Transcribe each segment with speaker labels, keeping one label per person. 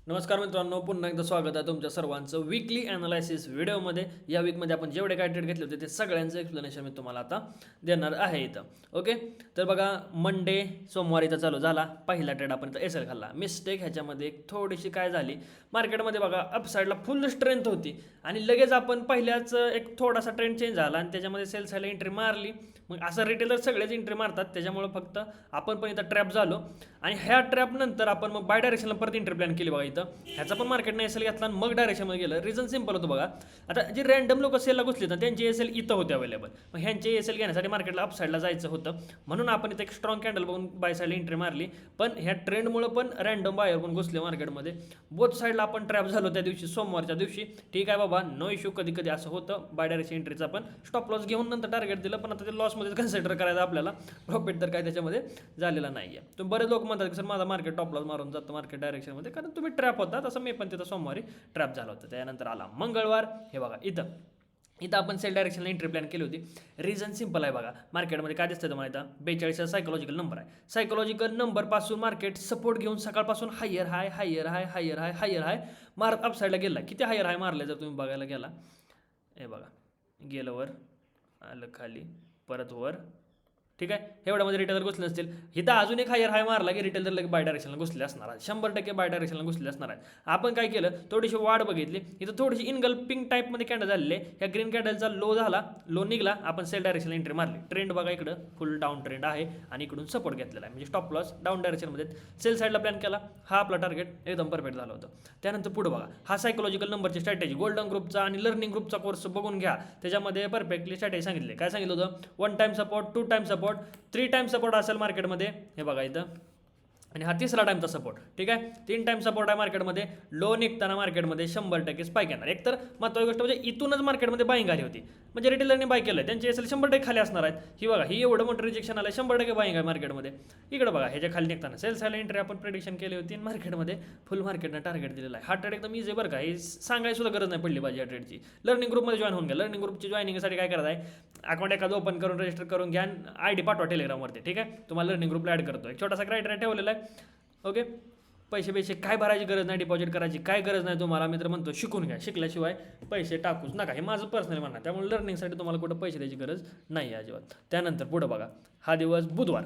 Speaker 1: नमस्कार मित्रांनो, पुन्हा एकदा स्वागत आहे तुमच्या सर्वांचं वीकली ॲनालायसिस व्हिडिओमध्ये. या वीकमध्ये आपण जेवढे काय ट्रेड घेतले होते ते सगळ्यांचं एक्सप्लेनेशन मी तुम्हाला आता देणार आहे इथं. ओके, तर बघा मंडे सोमवारीचा चालू झाला. पहिला ट्रेड आपण इथं एसएल खाल्ला. मिस्टेक ह्याच्यामध्ये एक थोडीशी काय झाली, मार्केटमध्ये बघा अपसाईडला फुल स्ट्रेंथ होती आणि लगेच आपण पहिल्याच एक थोडासा ट्रेंड चेंज झाला आणि त्याच्यामध्ये सेल साईडला एंट्री मारली. मग असं रिटेलर सगळेच एंट्री मारतात, त्याच्यामुळे फक्त आपण पण इथं ट्रॅप झालो आणि ह्या ट्रॅप नंतर आपण मग बाय डायरेक्शनला परत एंट्री प्लॅन केली बघा. इथं ह्याचा पण मार्केटने एसएल घेतला आणि मग डायरेक्शनमध्ये गेलं. रिझन सिंपल होतं बघा. आता जे रँडम लोक सेलला घुसले ना त्यांचे एसएल इथं होते अवेलेबल, मग ह्यांचे एसएल घेण्यासाठी मार्केटला अपसाईडला जायचं होतं, म्हणून आपण इथं एक स्ट्रॉंग कॅन्डल बघून बाय साईडला एंट्री मारली. पण ह्या ट्रेंडमुळे पण रँडम बायर पण घुसले मार्केटमध्ये. बोथ साईडला आपण ट्रॅप झालो त्या दिवशी, सोमवारच्या दिवशी. ठीक आहे बाबा, नो इश्यू, कधी कधी असं होतं. बाय डायरेक्शन एंट्रीचा पण स्टॉप लॉस घेऊन नंतर टार्गेट दिलं, पण आता ते लॉसमध्ये कन्सिडर करायचं आपल्याला. प्रॉफिट तर काय त्याच्यामध्ये झालेला नाही आहे. तुम्ही बरेच लोक म्हणतात की सर माझा मार्केट टॉप लॉस मारून जातं मार्केट डायरेक्शनमध्ये, कारण तुम्ही ट्रॅप होता. तसं मी पण तिथं सोमवारी ट्रॅप झालं होतं. त्यानंतर आला मंगळवार. हे बघा इथं आपण सेल डायरेक्शनला एंट्री प्लॅन केली होती. रिझन सिंपल आहे बघा. मार्केटमध्ये काय दिसतं तुम्हाला इथं 42 सायकोलॉजिकल नंबर आहे. सायकोलॉजिकल नंबरपासून मार्केट सपोर्ट घेऊन सकाळपासून हायर हाय हायर हाय हायर हाय हायर हाय मारत अपसाईडला गेला. किती हायर हाय मारले जर तुम्ही बघायला गेला, हे बघा, गेलं वर, आलं खाली, परत वर. ठीक आहे, एवढ्यामध्ये रिटेलर घुसले नसतील. इथं अजून एक हायर हाय मारला की रिटेलर लगेच बाय डायरेक्शनला घुसले असणार आहे. 100% बाय डायरेक्शनला घुसले असणार आहे. आपण काय केलं, थोडीशी वाढ बघितली. इथं थोडीशी इनगल्पिंग टाईपमध्ये कॅन्डल झालेले. ह्या ग्रीन कॅन्डलचा लो झाला, लो निघला, आपण सेल डायरेक्शनला एंट्री मारली. ट्रेंड बघा इकडं फुल डाऊन ट्रेंड आहे आणि इकडून सपोर्ट घेतलेला आहे, म्हणजे स्टॉप लॉस डाऊन डायरेक्शनमध्ये. सेल साईडला प्लॅन केला, हा आपला टार्गेट एकदम परफेक्ट झालं होतं. त्यानंतर पुढे बघा, हा सायकोलॉजिकल नंबरची स्ट्रॅटेजी गोल्डन ग्रुपचा आणि लर्निंग ग्रुपचा कोर्स बघून घ्या. त्याच्यामध्ये परफेक्टली स्ट्रॅटेजी सांगितले. काय सांगितलं होतं, 1 time support, 2 time support, 3 time support असेल मार्केटमध्ये. हे बघा इथं, आणि हा तिसरा टाइमचा सपोर्ट. ठीक आहे, 3 टाइम सपोर्ट आहे मार्केटमध्ये. लो निघताना मार्केटमध्ये 100% स्पाईक येणार. एकतर महत्त्वाची गोष्ट म्हणजे इथूनच मार्केटमध्ये बाईंग आली होती, म्हणजे रिटेलरने बाय केलं, त्यांचे एसएल 100% खाली असणार आहेत. ही बघा, ही एवढं मोठं रिजेक्शन आलं, 100% बाईंग आहे मार्केटमध्ये. इकडे बघा, ह्याच्या खाली निघताना सेल साईड एंट्री आपण प्रेडिक्शन केली होती आणि मार्केटमध्ये फुल मार्केटनं टार्गेट दिलेला आहे. हा ट्रेड एकदम इझी बरं का, हे सांगायची सुद्धा गरज नाही पडली पाहिजे या ट्रेडची. लर्निंग ग्रुपमध्ये जॉईन होऊन घ्या. लर्निंग ग्रुपची जॉईनिंगसाठी काय करायचं आहे, अकाउंट एखादं ओपन करून रजिस्टर करून घ्या, ID पाठवा टेलिग्रामवरती. ठीक आहे, तुम्हाला लर्निंग ग्रुपला ॲड करतो. एक छोटासा क्रायटेरिया ठेवलेला आहे. ओके, पैसे काय भरायची गरज नाही, डिपॉझिट करायची काय गरज नाही तुम्हाला. मित्र म्हणतो शिकून घ्या, शिकल्याशिवाय पैसे टाकूच नका, हे माझं पर्सनल म्हणणं. त्यामुळे लर्निंगसाठी तुम्हाला कुठं पैसे द्यायची गरज नाही आहे अजिबात. त्यानंतर पुढं बघा, हा दिवस बुधवार.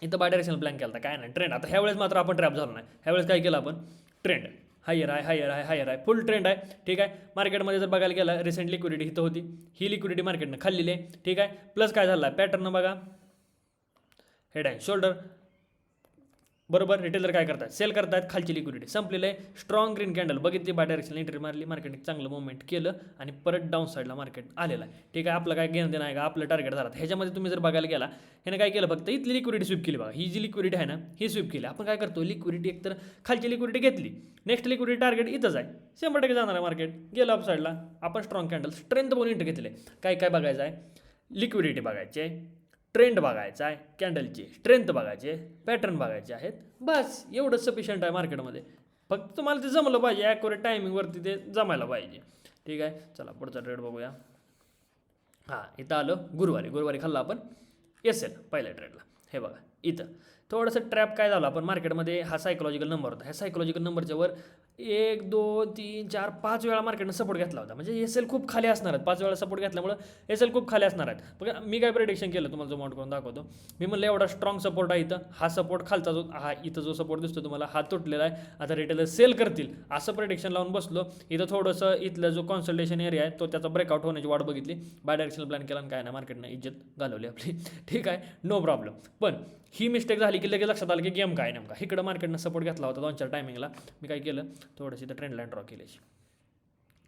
Speaker 1: इथं बाय डायरेक्शनल प्लॅन केला, काय नाही ट्रेंड. आता ह्यावेळेस मात्र आपण ट्रॅप झालो नाही. ह्यावेळेस काय केलं आपण, ट्रेंड हायर आहे हायर आहे हायर आहे, फुल ट्रेंड आहे. ठीक आहे, मार्केटमध्ये जर बघायला गेला, रिसेंट लिक्विडिटी इथं होती, ही लिक्विडिटी मार्केटनं खाल्लेली आहे. ठीक आहे, प्लस काय झालं, पॅटर्न बघा, हेड अँड शोल्डर. बरोबर, रिटेलर काय करतात, सेल करतात, खालची लिक्विडिटी संपलेलं आहे. स्ट्रॉंग ग्रीन कॅन्डल बघितली, बाय डायरेक्शन एंट्री मारली, मार्केट चांगलं मुवमेंट केलं आणि परत डाऊन साईडला मार्केट आलेलं आहे. ठीक आहे, आपलं काय घेणं देणं आहे का, आपलं टार्गेट झालं. ह्याच्यामध्ये तुम्ही जर बघायला गेला, ह्याने काय केलं, फक्त इथली लिक्विडिटी स्वीप केली बघा. ही जी लिक्विडिटी आहे ना, ही स्वीप केली. आपण काय करतो, लिक्विडिटी एकतर खालची लिक्विडिटी घेतली, नेक्स्ट लिक्विडिटी टार्गेट इथंच आहे, 100% जाणार आहे मार्केट. गेलं अप साईडला, आपण स्ट्रॉंग कॅन्डल स्ट्रेंथ बघून एंट्री घेतले. काय काय बघायचं आहे, लिक्विडिटी बघायची आहे, ट्रेंड बघायचा आहे, कॅन्डलची स्ट्रेंथ बघायची आहे, पॅटर्न बघायचे आहेत, बस एवढंच सफिशियंट आहे मार्केटमध्ये. फक्त तुम्हाला ते जमलं पाहिजे, ॲक्युरेट टायमिंगवरती ते जमायला पाहिजे. ठीक आहे, चला पुढचा ट्रेड बघूया. हां, इथं आलं गुरुवारी खाल्ला आपण एसएल पहिल्या ट्रेडला. हे बघा इथं थोडंसं ट्रॅप काय झालं, आपण मार्केटमध्ये हा सायकोलॉजिकल नंबर होता, ह्या सायकोलॉजिकल नंबरच्या वर 1 2 3 4 5 वेळा मार्केटनं सपोर्ट घेतला होता. म्हणजे एसएल खूप खाली असणार आहेत, 5 वेळा सपोर्ट घेतल्यामुळे एसएल खूप खाली असणार आहेत. बघा मी काय प्रेडिक्शन केलं तुम्हाला, जो माउंट करून दाखवतो. मी म्हणलं एवढा स्ट्रॉंग सपोर्ट आहे इथं, हा सपोर्ट खालचा जो हा इथं जो सपोर्ट दिसतो तुम्हाला, हा तुटलेला आहे, आता रिटेलर सेल करतील असं प्रेडिक्शन लावून बसलो. इथं थोडंसं इथलं जो कॉन्सल्टेशन एरिया आहे तो त्याचा ब्रेकआउट होण्याची वाट बघितली, बाय डायरेक्शनल प्लॅन केला आणि काय ना मार्केटनं इज्जत घालवली आपली. ठीक आहे, नो प्रॉब्लेम. पण ही मिस्टेक झाली की लगेच लक्षात आलं की गेम काय नेमका. इकडं मार्केटनं सपोर्ट घेतला होता 2-4 टायमिंगला. मी काय केलं, थोडंशी इथं ट्रेंड लाईन ड्रॉ केली,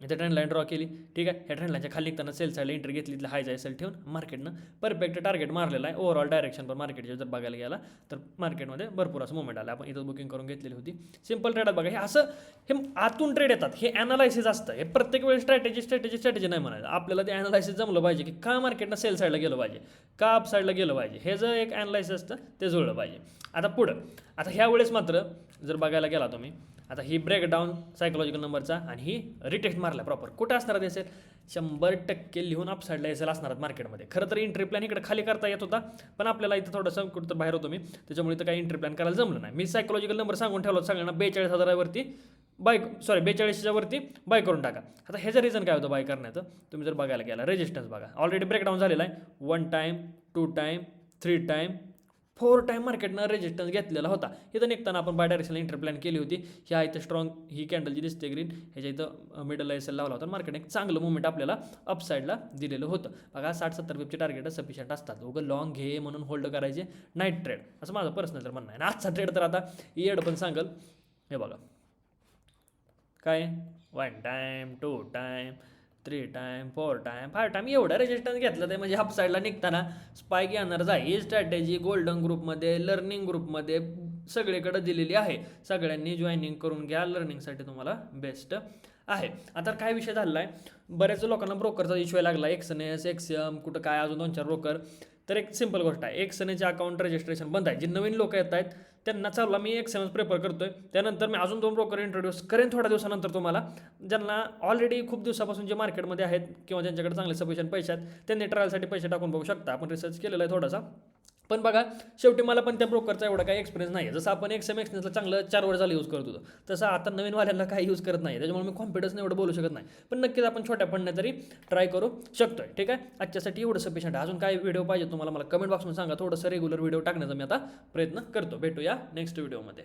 Speaker 1: इथं ट्रेंड लाईन ड्रॉ केली. ठीक आहे, ह्या ट्रेंड लाईनच्या खाली निघताना सेल साईडला एंट्री घेतली, हाय जाय सेल ठेवून मार्केटनं परफेक्ट टार्गेट मारलेला आहे. ओव्हरऑल डायरेक्शन पण मार्केटचे जर बघायला गेला तर मार्केटमध्ये भरपूर असं मुवमेंट आलं. आपण इथं बुकिंग करून घेतलेली होती. सिंपल ट्रेडात बघा, हे असं हे आतून ट्रेड येतात, हे ॲनालायसिस असतं. हे प्रत्येक वेळेस स्ट्रॅटेजी नाही म्हणायचं. आपल्याला ते ॲनालायसिस जमलं पाहिजे की का मार्केटनं सेल साईडला गेलं पाहिजे, का अप साईडला गेलं पाहिजे, हे जर एक ॲनालायसिस असतं ते जुळलं पाहिजे. आता पुढं, आता ह्या वेळेस मात्र जर बघायला गेला तुम्ही, आता ही ब्रेकडाऊन सायकोलॉजिकल नंबरचा आणि ही रिटेस्ट मारला प्रॉपर, कुठं असणार असेल, 100% लिहून अपसाईडला असेल असणार मार्केटमध्ये. खरं तर एंट्री प्लॅन इकडे खाली करता येत होता, पण आपल्याला इथं थोडंसं कुठं बाहेर होतो मी, त्याच्यामुळे इथं काही एंट्री प्लॅन करायला जमलं नाही. मी सायकोलॉजिकल नंबर सांगून ठेवला सगळ्यांना, 42,000वरती बाय 42च्या वरती बाय करून टाका. आता ह्याचं रिझन काय होतं बाय करण्याचं, तुम्ही जर बघायला गेला रेजिस्टन्स बघा ऑलरेडी ब्रेकडाऊन झालेला आहे. 1 टाईम, 2 टाईम, 3 टाईम, 4 टाईम मार्केटनं रेजिस्टन्स घेतलेला होता. इथं निघताना आपण बाय डायरेक्शनल एंट्री प्लॅन केली होती. ह्या इथं स्ट्रॉंग ही कॅन्डल जी दिसते ग्रीन, ह्याच्या इथं मिडल एस एल लावला होता. मार्केट एक चांगलं मुवमेंट आपल्याला अपसाईडला दिलेलं होतं. बघा 60-70 पिपचे टार्गेट सफिशियंट असतात. उगं लॉंग घे म्हणून होल्ड करायचे नाईट ट्रेड, असं माझं पर्सनल तर म्हणणं आहे. आणि आजचा ट्रेड तर आता येड पण सांगल. हे बघा काय 1 time, 2 time, 3 time, 4 time, 5 time एवढा रेजिस्टन्स घेतला ते म्हणजे अपसाईडला निघताना स्पाईक येणारच आहे. ही स्ट्रॅटेजी गोल्डन ग्रुपमध्ये, लर्निंग ग्रुपमध्ये सगळीकडे दिलेली आहे. सगळ्यांनी जॉईनिंग करून घ्या, लर्निंगसाठी तुम्हाला बेस्ट आहे. आता काय विषय झाला आहे, बऱ्याच लोकांना ब्रोकरचा इश्यू लागला, एक्सएनएस, एक्सियम, कुठं काय अजून 2-4 ब्रोकर. तर एक सिंपल गोष्ट आहे, एक्सएनएचे अकाउंट रजिस्ट्रेशन बंद आहे. जे नवीन लोक येत आहेत त्यांना चालला मी एक्सएनएस प्रेफर करतोय. त्यानंतर मी अजून 2 ब्रोकर इंट्रोड्यूस करेन थोड्या दिवसानंतर तुम्हाला, ज्यांना ऑलरेडी खूप दिवसापासून जे मार्केटमध्ये आहेत किंवा ज्यांच्याकडे चांगले सफिशियंट पैसे आहेत त्यांनी ट्रायलसाठी पैसे टाकून बघू शकता. आपण रिसर्च केलेला आहे थोडासा. पण बघा शेवटी मला पण त्या ब्रोकरचा एवढा काही एक्सपिरियन्स नाही आहे. जसं आपण एक्सएनएसला चांगलं 4 वर्ष झालं यूज करत होतो, तसं आता नवीन वाल्यांना काही यूज करत नाही. त्याच्यामुळे मी कॉन्फिडन्स एवढं बोलू शकत नाही. पण नक्कीच आपण छोट्या फंडने तरी ट्राय करू शकतोय. ठीक आहे, आजच्यासाठी एवढं सफिशियंट आहे. अजून काय व्हिडिओ पाहिजे तुम्हाला मला कमेंट बॉक्समध्ये सांगा. थोडंसं रेग्युलर व्हिडिओ टाकण्याचा मी आता प्रयत्न करतो. भेटूया नेक्स्ट व्हिडिओमध्ये.